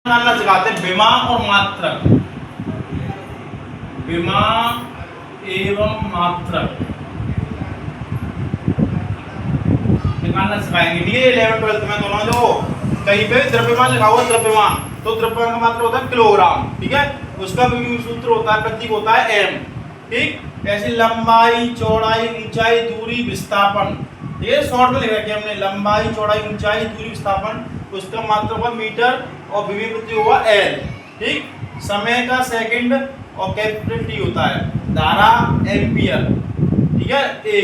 निकालना सिखाते हैं, विमा और मात्रक, विमा एवं मात्रक निकालना सिखाएंगे। ठीक है, 11th-12th में दोनों जो कहीं पे द्रव्यमान लिखा हुआ द्रव्यमान, तो द्रव्यमान का मात्रक होता है किलोग्राम। ठीक है, उसका भी सूत्र होता है, प्रतीक होता है एम। ठीक, ऐसी लंबाई, चौड़ाई, ऊंचाई, दूरी, विस्थापन, ये शॉर्ट में लिख रखा है हमने, लंबाई, चौड़ाई, ऊंचाई, दूरी, विस्थापन, उसका मात्रक होगा मीटर और विभव प्रति होगा एल। ठीक, समय का सेकंड और कैपिटल टी होता है, धारा एम्पियर। ठीक है, ए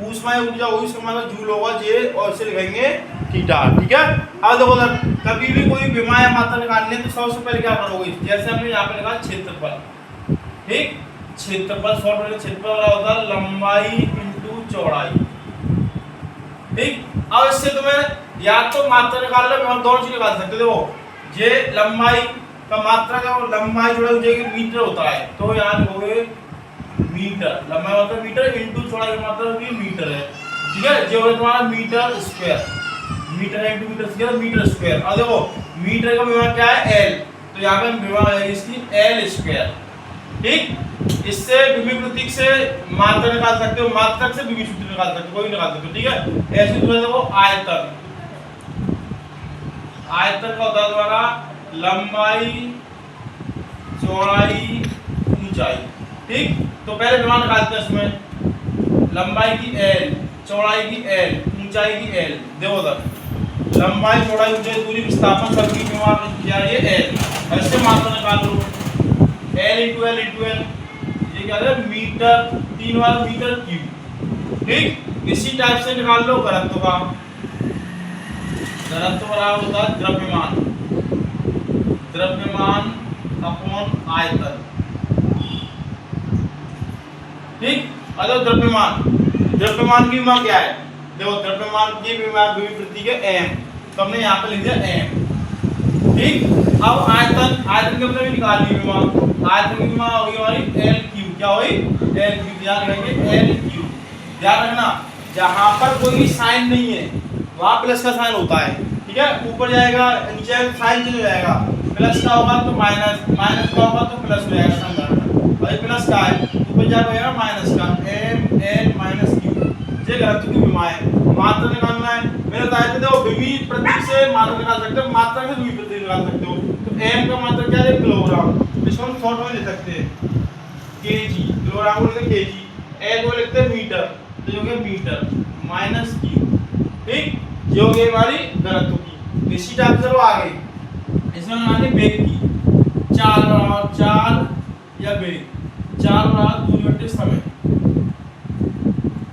ऊष्मा ऊर्जा होगी, उसका मतलब जूल होगा, जे और इसे लिखेंगे थीटा। ठीक है, अब देखो कभी भी कोई विमा या मात्रा निकालनी है तो सबसे पहले क्या करोगे, जैसे हमने यहाँ पे लिखा क्षेत्रफल। ठीक, क्षेत्रफल शॉर्ट में क्षेत्रफल होता है लंबाई इंटू चौड़ाई। ठीक, अब इससे तुम्हें या तो मात्रा निकाल लो, हम दोनों चीज निकाल सकते हो। देखो ये लंबाई का मात्रा का लंबाई जोड़ा मीटर होता है, तो यहाँ लिखोगे मीटर, लंबाई मतलब मीटर इंटू चौड़ाई का मतलब भी मीटर है। ठीक है, जो है तुम्हारा metre square, metre into metre square, metre square. अब देखो मीटर का विभव क्या है एल, तो यहाँ पे विभव है इसकी एल स्क्वायर। ठीक, इससे विभव प्रतीक से मात्रा निकाल सकते हो, मात्रक से विभव सूत्र निकाल सकते हो, कोई निकाल सकते हो। ठीक है, ऐसे तुम्हें देखो आयतन, आयतन का होता है तुम्हारा लंबाई, चौड़ाई, ऊंचाई। ठीक, तो पहले विमान निकालते हैं इसमें, लंबाई की एल, चौड़ाई की एल, ऊंचाई की एल। देखो उधर लंबाई, चौड़ाई, ऊंचाई, दूरी, विस्थापन सबकी विमान क्या है एल। ऐसे मात्रा निकाल लो, L into L into L, ये क्या है मीटर, 3 बार मीटर क्यूब। ठीक, इसी टाइप से निकाल लो घनत्व का, घनत्व बराबर होता है द्रव्यमान, द्रव्यमान अपॉन आयतन। ठीक, अगर द्रव्यमान, द्रव्यमान की विमा क्या है, देखो द्रव्यमान की विमा विभव प्रतीक है एम, तो हमने यहाँ पे लिख दिया एम। ठीक, अब आयतन, आयतन के मतलब निकाल ली विमा, आयतन की विमा होगी हमारी एल क्यूब। क्या हुई एल क्यूब, ध्यान रखेंगे एल क्यूब। ध्यान रखना जहां पर कोई साइन नहीं है वहां प्लस का साइन होता है। ठीक है, ऊपर जाएगा नीचे साइन चेंज हो जाएगा, प्लस का होगा तो माइनस, माइनस का होगा तो प्लस हो जाएगा। समझना भाई, प्लस का है ऊपर जाएगा माइनस का, एम एल माइनस क्यू, ये घनत्व की विमा है। मात्रा निकालना है, मैंने बताया था देखो विभव प्रतीक से मात्रा निकाल सकते हो, मात्रा से विभव प्रतीक निकाल सकते हो। तो एम का मात्रा क्या है किलोग्राम, इसको हम शॉर्ट में लिख सकते हैं केजी, किलोग्राम को लिखते हैं केजी, एल को लिखते हैं मीटर, तो ये हो गया मीटर माइनस क्यू। ठीक, ये हो गई हमारी घनत्व की। इसी टाइप से चलो आगे, इसमें हमारी वेग की, चाल बराबर चाल या वेग, चाल बराबर दूरी बटे समय।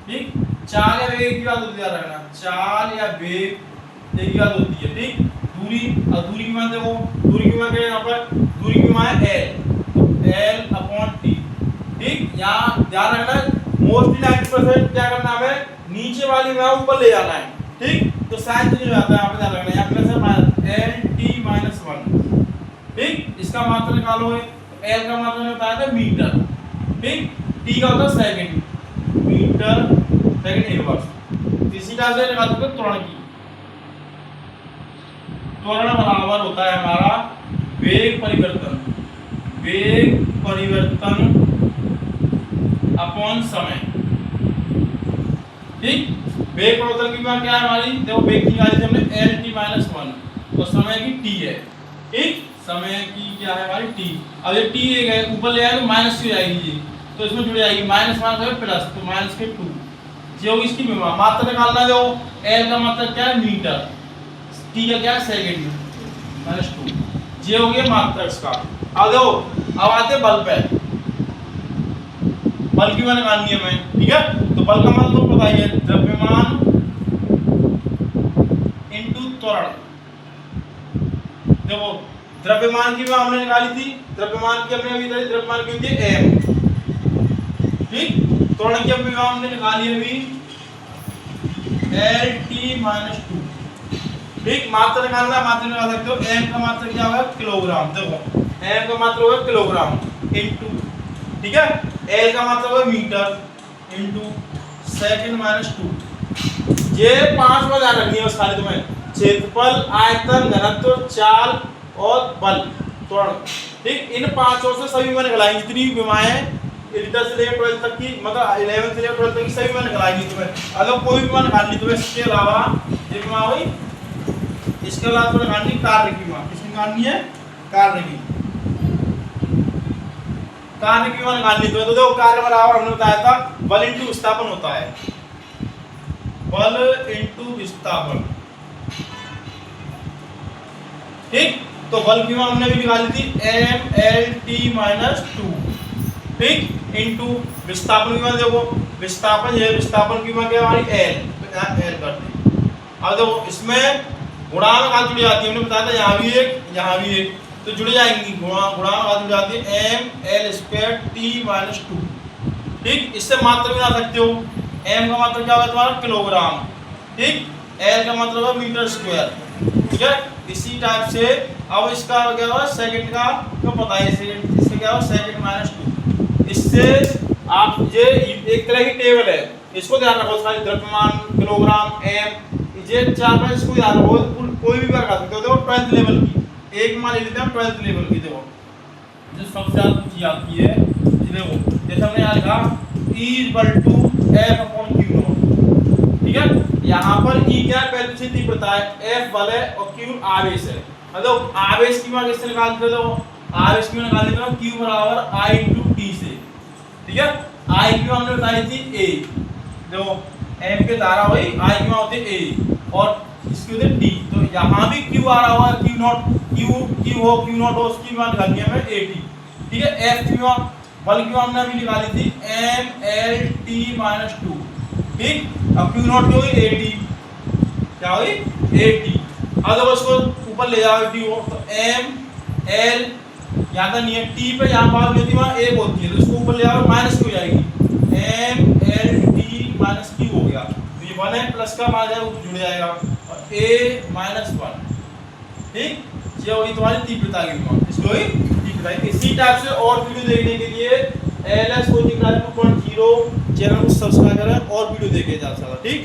ठीक, चाल या वेग की बात होती है, रखना चाल या वेग एक ही बात होती है। ठीक, दूरी, और दूरी की मान देखो, दूरी की मान क्या है यहाँ पर, दूरी की मान है एल, एल अपॉन टी। ठीक, यहाँ ध्यान रखना मोस्टली 90% क्या करना है, नीचे वाली में ऊपर ले जाना है। ठीक, तो साइन चेंज हो जाता है, यहाँ पे ध्यान रखना, यहाँ प्लस है माइनस एल टी माइनस 1। ठीक, इसका मात्रा निकालोगे तो एल का मात्रा होता है मीटर। ठीक, टी का होता है सेकंड, मीटर सेकंड इनवर्स। इसी तरह से निकाल सकते हो त्वरण की, त्वरण बराबर होता है हमारा वेग परिवर्तन, वेग परिवर्तन अपॉन समय। ठीक, वेग परिवर्तन की बात क्या है हमारी, देखो वेग की निकाली हमने एल टी माइनस 1 और समय की टी है। ठीक, समय की क्या है हमारी टी, अब ये टी एक है ऊपर ले आए तो माइनस की जाएगी ये, तो इसमें जुड़ जाएगी माइनस माइनस है प्लस, तो माइनस के 2, ये होगी इसकी विभव। मात्रा निकालना जो एल का मतलब क्या है मीटर, टी का क्या है सेकंड माइनस 2, ये हो गया मात्रा इसका। अब देखो अब आते हैं बल पे, बल की मान निकालनी है हमें। ठीक है, तो बल का मतलब तो बताइए द्रव्यमान इंटू त्वरण। देखो द्रव्यमान की हमने निकाली थी, द्रव्यमान की हमने अभी निकाली, द्रव्यमान की होती है एम। ठीक, त्वरण की हमने निकाली है अभी एल टी माइनस 2। ठीक, मात्रा निकालना, मात्रा निकाल सकते हो, एम का मात्रा क्या होगा किलोग्राम। देखो एम का मात्रा होगा किलोग्राम इंटू, ठीक है, एल का मात्रा होगा मीटर इंटू सेकंड माइनस 2। ये 5 बार ध्यान रखनी है बस खाली तुम्हें, क्षेत्रफल, आयतन, घनत्व, चाल और बल त्वरण, ठीक। इन पांचों से सभी विमा निकलाएंगी, जितनी विमाएं हैं 11 से लेकर 12 तक की, मतलब 11 से लेकर 12 तक की सभी विमा निकलाएंगी तुम्हें। अगर कोई विमा निकाल ली तुम्हें इसके अलावा, ये विमा हुई, इसके अलावा तुम्हें निकालनी कार्य की विमा। किसकी निकालनी है? कार्य की। कार्य की विमा निकालनी तुम्हें, तो देखो कार्य बराबर हमने बताया था बल इंटू विस्थापन होता है, बल इंटू विस्थापन, ठीक। तो बल की विमा हमने भी निकाली थी mlt-2, ठीक, इंटू विस्थापन की विमा। देखो विस्थापन, ये विस्थापन की विमा क्या है हमारी l, तो यहाँ l कर दी। अब देखो इसमें गुणा में कहाँ जुड़ जाती है, हमने बताया था यहाँ भी एक, यहाँ भी एक, तो जुड़ जाएंगी, गुणा में कहाँ जुड़ जाती है ml²t-2, ठीक। इससे मात्रा भी बना सकते हो। m का मात्रा क्या होगा तुम्हारा किलोग्राम, ठीक, l का मतलब है मीटर स्क्वायर, ठीक है। इसी टाइप से अब इसका क्या होगा सेकंड का तो पता है, इससे क्या होगा सेकंड-2। इससे आप ये एक तरह की टेबल है, इसको ध्यान रखो, सारी द्रव्यमान, किलोग्राम, एम, ये चार पांच इसको ध्यान रखो, कोई भी कर सकते हो। देखो 12th लेवल की एक मान ले लेते हैं, 12th लेवल की देखो जो सबसे ज्यादा पूछी जाती है, देखो जैसे हमने यहाँ लिखा E=F/Q0, ठीक है। यहाँ पर E क्या है, पहले से तीव्रता है, F बल है और Q आवेश है। मतलब आवेश की मान किससे निकालते हो, आवेश की मान निकालने का Q बराबर I × T से, ठीक है। I की मान हमने बताई थी A, देखो M के धारा हुई, I की मान होती है A और इसकी होती है T, तो यहाँ भी Q आ रहा होगा, Q हो Q0 हो, उसकी मान निकालनी है हमें AT, ठीक है। F की मान, बल की मान हमने अभी निकाली थी mlt-2, ठीक। अब Q0 की होगी AT, क्या हुई AT। अब देखो इसको ऊपर ले जाओ T हो, तो M L यहाँ तक नहीं है, T पे यहाँ बात होती है वहाँ एक होती है, तो इसको ऊपर ले जाओ माइनस की हो जाएगी, mlt-q हो गया, तो ये 1 है, प्लस का मान जाएगा जुड़ जाएगा और A-1, ठीक। ये होगी तुम्हारी तीव्रता की मान, इसको हुई तीव्रता। इसी टाइप से और वीडियो देखने के लिए LS कोचिंग क्लास 2.0 चैनल को सब्सक्राइब करें और वीडियो देखे जा सकता, ठीक।